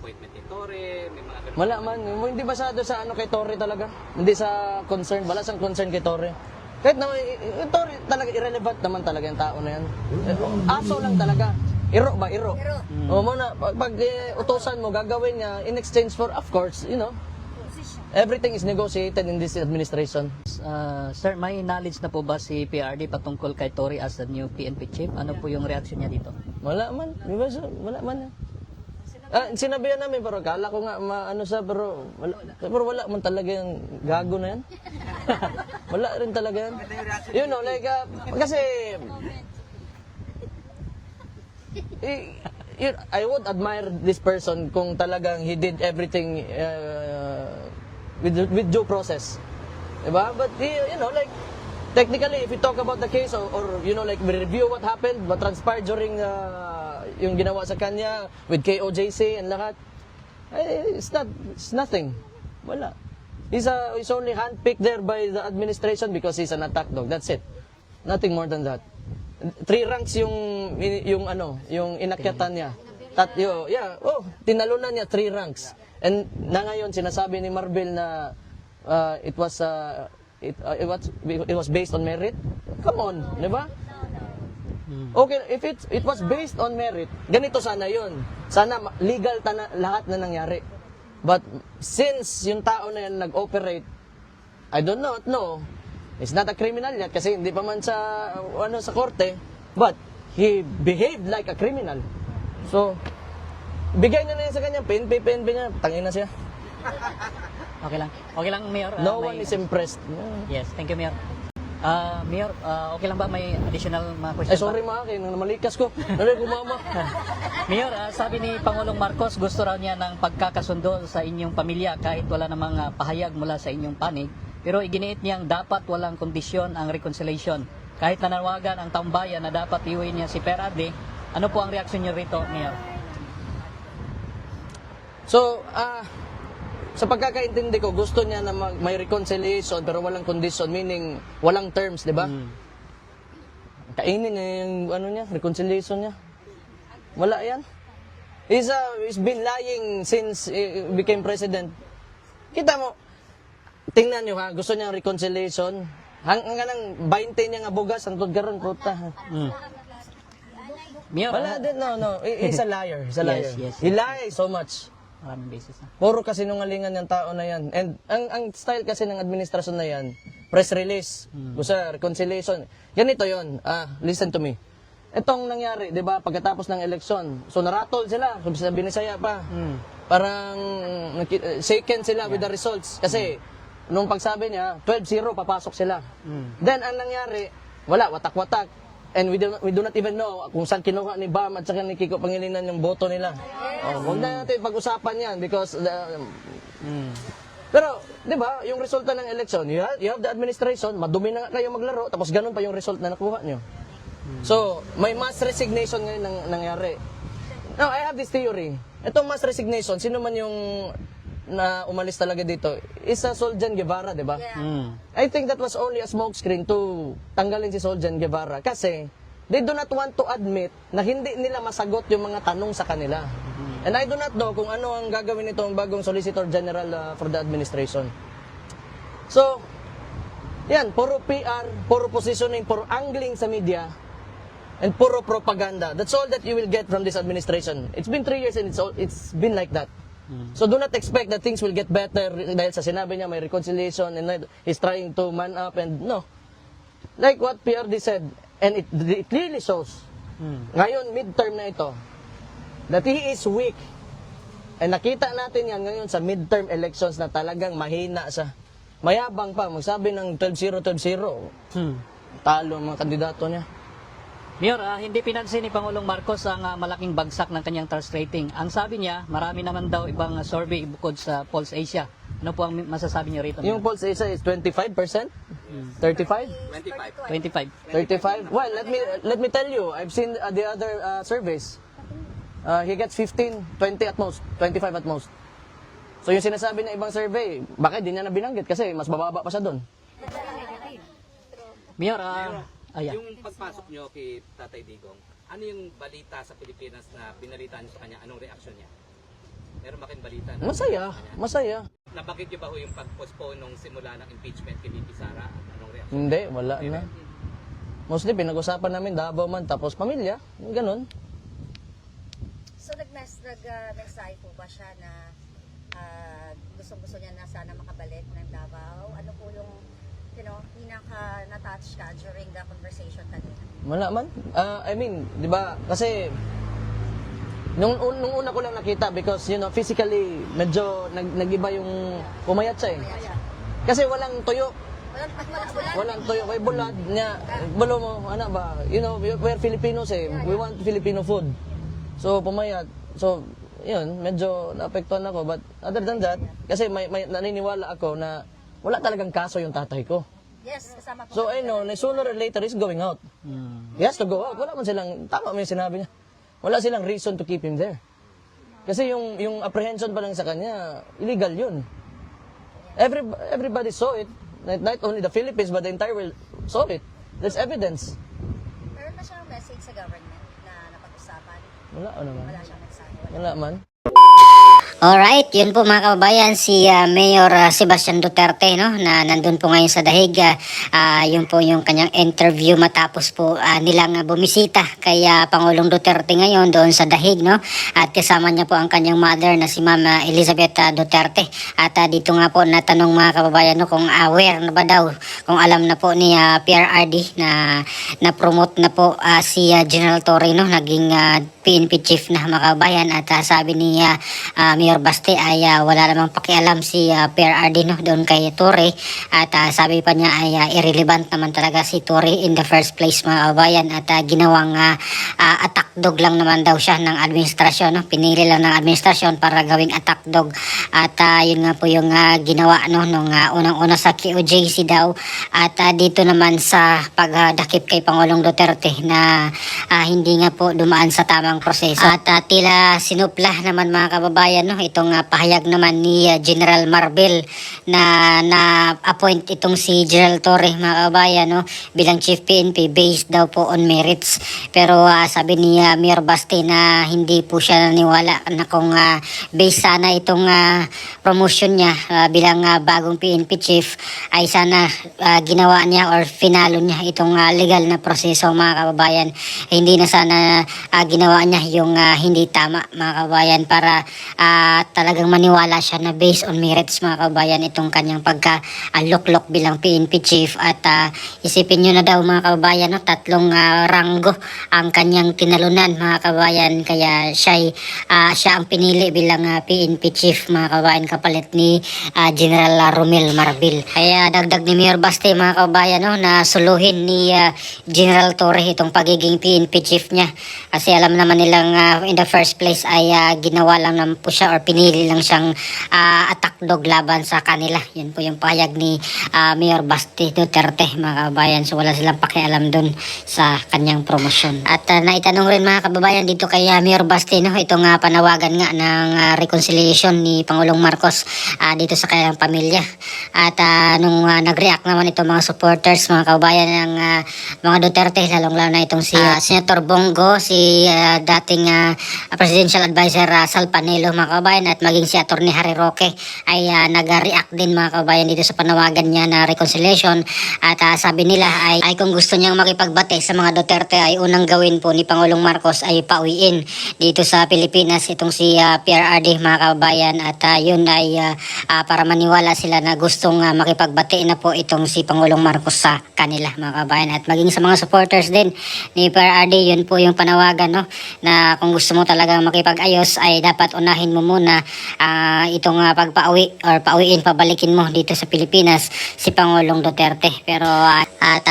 appointment ni Torre, may mga ganun. Wala man, hindi masyado sa ano kay Torre talaga. Hindi sa concern, wala sang concern kay Torre. Kahit na Torre talaga irrelevant naman talaga yung tao na yan. Aso lang talaga. Iro ba? Iro. O muna, pag utusan mo, gagawin niya in exchange for, of course, you know, everything is negotiated in this administration. Sir, may knowledge na po ba si PRD patungkol kay Tory as the new PNP chief? Ano po yung reaction niya dito? Wala man, di ba? Wala man. Sinabihan namin, pero kala ko nga maano sa, pero wala man talaga yung gago na yan. Wala rin talaga yan. You know, like, kasi, I would admire this person kung talagang he did everything with due process. Diba? But, you know, like, technically, if we talk about the case or you know, like, we review what happened, what transpired during yung ginawa sa kanya with KOJC and lahat, it's nothing. Wala. He's only handpicked there by the administration because he's an attack dog. That's it. Nothing more than that. 3 ranks yung inakyatan niya. Tinalunan niya 3 ranks. And na ngayon sinasabi ni Marvel na it was based on merit. Come on, di ba? Okay, if it was based on merit, ganito sana yun. Sana legal lahat na nangyari. But since yung tao na yan nag-operate, I don't know, it's not a criminal yet kasi hindi pa man sa korte, but he behaved like a criminal. So, bigay na yan sa kanya, PNP niya, tangin na siya. Okay lang, Mayor. No one is impressed. Yes, thank you, Mayor. Mayor, okay lang ba may additional mga question Sorry mga akin, namalikas ko. Gumama. Mayor, sabi ni Pangulong Marcos, gusto raw niya ng pagkakasundo sa inyong pamilya kahit wala namang pahayag mula sa inyong panig. Pero iginiit niyang dapat walang kondisyon ang reconciliation. Kahit nanawagan ang taong bayan na dapat iuwi niya si PRD, ano po ang reaksyon niyo rito, Mayor? So, sa pagkakaintindi ko, gusto niya na may reconciliation pero walang condition, meaning walang terms, di ba? Kainin niya yung reconciliation niya. Wala yan. He's been lying since he became president. Kita mo, tingnan niyo ha, gusto niya reconciliation. Hanggang 20 niya nga bugas, ang tudgaron, puta. Mayor, Wala din, no. He's a liar. He's a liar. Yes. He lies so much. Maraming beses na. Puro kasinungalingan yung tao na yan. And ang style kasi ng administrasyon na yan, press release, gusto reconciliation. Ganito yon. Listen to me. Itong nangyari, di ba, pagkatapos ng eleksyon, so naratol sila, sa Binisaya pa. Parang shaken sila with the results. Kasi, nung pagsabi niya, 12-0, papasok sila. Then, ang nangyari, wala, watak-watak. And we do not even know kung saan kinuha ni Bam at saka ni Kiko Pangilinan yung boto nila. Huwag na natin pag-usapan yan because Pero, di ba, yung resulta ng election, you have the administration, madumi na nga kayo maglaro, tapos ganun pa yung result na nakuha nyo. So, may mass resignation ngayon nangyari. Now, I have this theory. Itong mass resignation, sino man yung na umalis talaga dito, isa Soljan Guevara, di ba? I think that was only a smokescreen to tanggalin si Soljan Guevara kasi they do not want to admit na hindi nila masagot yung mga tanong sa kanila. And I do not know kung ano ang gagawin nitong bagong Solicitor General for the administration. So, yan, puro PR, puro positioning, puro angling sa media, and puro propaganda. That's all that you will get from this administration. It's been 3 years and it's been like that. So do not expect that things will get better dahil sa sinabi niya may reconciliation and he's trying to man up and no. Like what PRD said, and it clearly shows, ngayon midterm na ito, that he is weak. And nakita natin yan ngayon sa midterm elections na talagang mahina siya. Mayabang pa, magsabi ng 12-0, 12-0. Talo ang mga kandidato niya. Mayor, hindi pinansin ni Pangulong Marcos ang malaking bagsak ng kanyang trust rating. Ang sabi niya, marami naman daw ibang survey bukod sa Pulse Asia. Ano po ang masasabi niyo rito? Yung Pulse Asia is 25%? 35? 25. 35? Well, let me tell you, I've seen the other surveys. He gets 15, 20 at most, 25 at most. So yung sinasabi ng ibang survey, bakit di niya na binanggit kasi mas bababa pa siya doon. Mayor, yung pagpasok nyo kay Tatay Digong, ano yung balita sa Pilipinas na binalitaan nyo sa kanya? Anong reaksyon niya? Meron ba kayong balita na? Masaya, masaya. Nabanggit niyo ba ho yung pag-postpone nung simula ng impeachment kay VP Sara? Anong reaction? Hindi, wala na. Mostly, pinag-usapan namin Davao man, tapos pamilya, ganun. So nag-mensahe po ba siya na gusto niya na sana makabalik ng Davao? Ano po yung pinaka-na-touch ka during the conversation kanina? Wala man. I mean, di ba, kasi nung una ko lang nakita because, physically, medyo nag-iba yung pumayat siya eh. Kasi walang tuyo. Walang tuyo. May bulad niya. Bulo mo, ano ba? We're Filipinos eh. We want Filipino food. So, pumayat. So, yun, medyo naapektuhan ako. But other than that, kasi may naniniwala ako na wala talagang kaso yung tatay ko. Yes, kasama po. So, I know, na sooner or later is going out. He has to go out. Wala man silang, tama may sinabi niya. Wala silang reason to keep him there. Kasi yung apprehension pa lang sa kanya, illegal yun. Everybody saw it. Not only the Philippines, but the entire world saw it. There's evidence. Meron na siyang message sa government na napag-usapan? Wala naman. Wala siyang mensahe. Wala man. Alright, yun po mga kababayan, si Mayor Sebastian Duterte, no, na nandun po ngayon sa Dahig. Yun po yung kanyang interview matapos po nilang bumisita kay Pangulong Duterte ngayon doon sa Dahig, no. At kasama niya po ang kanyang mother na si Ma'am Elizabeth Duterte. At dito nga po natanong mga kababayan, no, kung aware na ba daw, kung alam na po ni PRRD na promote na po si General Torre, no, naging PNP chief na mga kababayan. At sabi ni Mayor Baste ay wala namang pakialam si PRRD, no, doon kay Torre. At sabi pa niya ay irrelevant naman talaga si Torre in the first place mga kababayan. At ginawang attack dog lang naman daw siya ng administrasyon, no? Pinili lang ng administrasyon para gawing attack dog. At yun nga po yung ginawa, no, nung unang-una sa QJC daw. At dito naman sa pagdakip kay Pangulong Duterte na hindi nga po dumaan sa tamang proseso. At tila sinupla naman mga kababayan, no, itong pahayag naman ni General Marbel na appoint itong si General Torre mga kababayan, no, bilang Chief PNP based daw po on merits. Pero sabi ni Mayor Baste na hindi po siya naniwala na kung based sana itong promotion niya bilang bagong PNP chief ay sana ginawa niya or finalo niya itong legal na proseso mga kababayan. Hindi na sana ginawa niya yung hindi tama mga kababayan para talagang maniwala siya na based on merits mga kababayan itong kanyang pagka-loklok bilang PNP chief. At isipin nyo na daw mga kababayan, no, 3 ranggo ang kanyang tinalunan mga kababayan, kaya siya ang pinili bilang PNP chief mga kababayan kapalit ni General Romel Marbil. Kaya dagdag ni Mayor Baste mga kababayan, no, na suluhin ni General Torre itong pagiging PNP chief niya, kasi alam naman nilang in the first place ay ginawa lang naman po siya or pinili lang siyang attack dog laban sa kanila. Yun po yung pahayag ni Mayor Baste Duterte mga kababayan. So wala silang pakialam dun sa kanyang promosyon. At naitanong rin mga kababayan dito kay Mayor Baste, no, itong panawagan nga ng reconciliation ni Pangulong Marcos dito sa kanyang pamilya. At nung nag-react naman itong mga supporters mga kababayan ng mga Duterte, lalong-lalo na itong si Senator Bongo, si dating Presidential Advisor Sal Panelo mga kababayan, at maging si Atty. Harry Roque ay nag-react din mga kababayan dito sa panawagan niya na reconciliation. At sabi nila ay kung gusto niyang makipagbate sa mga Duterte ay unang gawin po ni Pangulong Marcos ay pauwiin dito sa Pilipinas itong si PRRD mga kababayan. At yun ay para maniwala sila na gustong makipagbate na po itong si Pangulong Marcos sa kanila mga kababayan. At maging sa mga supporters din ni PRRD, yun po yung panawagan, no, na kung gusto mo talagang makipag-ayos ay dapat unahin mo muna itong pagpauwi or pauwiin, pabalikin mo dito sa Pilipinas si Pangulong Duterte. Pero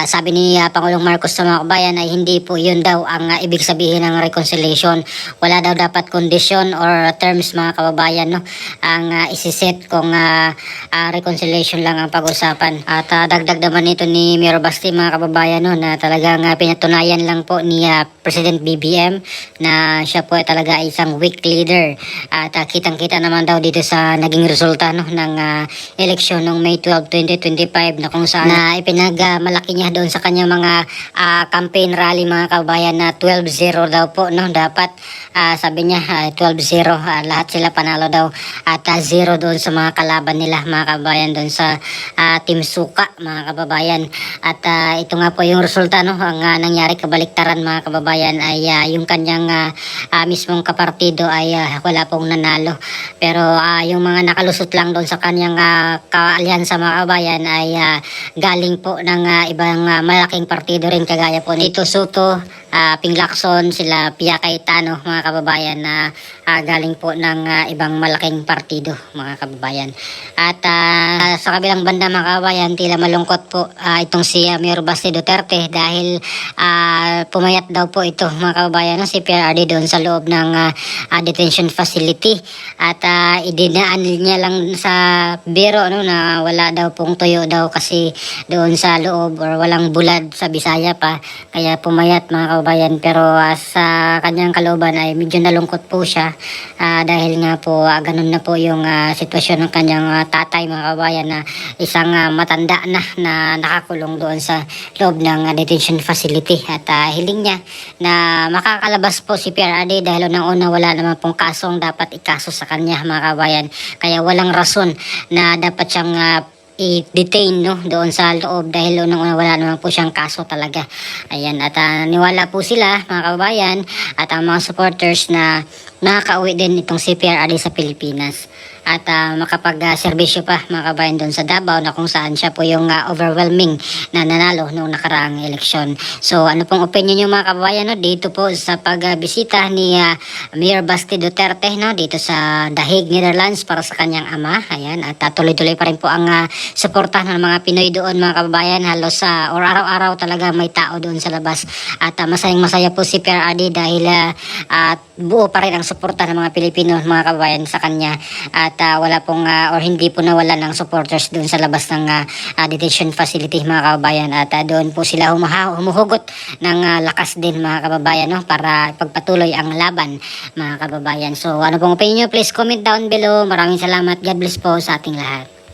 sabi ni Pangulong Marcos sa mga kabayan ay hindi po yun daw ang ibig sabihin ng reconciliation. Wala daw dapat condition or terms mga kababayan, no, ang isiset kung reconciliation lang ang pag-usapan. At dagdag naman ito ni Mayor Baste mga kababayan, no, na talagang pinatunayan lang po ni President BBM na siya po ay talaga isang weak leader. At kitang-kita naman daw dito sa naging resulta, no, ng eleksyon noong May 12, 2025 na kung saan ipinagmalaki pinagmamalaki niya doon sa kanyang mga campaign rally mga kababayan na 12-0 daw po, no? Dapat sabi niya 12-0, lahat sila panalo daw at 0 doon sa mga kalaban nila mga kababayan doon sa Team Suka mga kababayan. At ito nga po yung resulta, no? Ang nangyari kabaliktaran mga kababayan ay yung kanyang mismong kapartido ay wala pong nanalo. Pero yung mga nakalusot lang doon sa kanyang kaalyansa mga kababayan ay galing po ng ibang malaking partido rin kagaya po ni Tito Soto, Ping Lacson, sila Pia Cayetano mga kababayan na galing po ng ibang malaking partido mga kababayan. At sa kabilang banda mga kababayan, tila malungkot po itong si Mayor Basti Duterte dahil pumayat daw po ito mga kababayan, no, si PRRD doon sa loob ng detention facility at idinaan niya lang sa biro, no, na wala daw pong tuyo daw kasi doon sa loob or walang bulad sa Bisaya pa, kaya pumayat mga kababayan. Pero sa kanyang kalooban ay medyo nalungkot po siya dahil nga po ganun na po yung sitwasyon ng kanyang tatay mga kababayan na isang matanda na nakakulong doon sa loob ng detention facility at hiling niya na makakalabas po si PRRD dahil unang-una wala naman pong kasong dapat ikaso sa kanya mga kababayan, kaya walang rason na dapat siyang i-detain, no, doon sa loob dahil unang-una wala naman po siyang kaso talaga. Ayan, at niwala po sila mga kababayan at ang mga supporters na nakaka-uwi din itong si PRRD sa Pilipinas at makapag-serbisyo pa mga kabayan doon sa Davao na kung saan siya po yung overwhelming na nanalo noong nakaraang eleksyon. So ano pong opinion nyo mga kababayan, no, dito po sa pagbisita ni Mayor Basti Duterte, no, dito sa The Hague, Netherlands para sa kanyang ama. Ayan, at tuloy-tuloy pa rin po ang suporta ng mga Pinoy doon mga kababayan. Halos or araw-araw talaga may tao doon sa labas at masayang-masaya po si PRRD dahil buo pa rin ang suporta ng mga Pilipino mga kababayan sa kanya at wala pong or hindi po nawala ng supporters doon sa labas ng detention facility mga kababayan at doon po sila humuhugot ng lakas din mga kababayan, no, para pagpatuloy ang laban mga kababayan. So ano pong opinion nyo, please comment down below. Maraming salamat. God bless po sa ating lahat.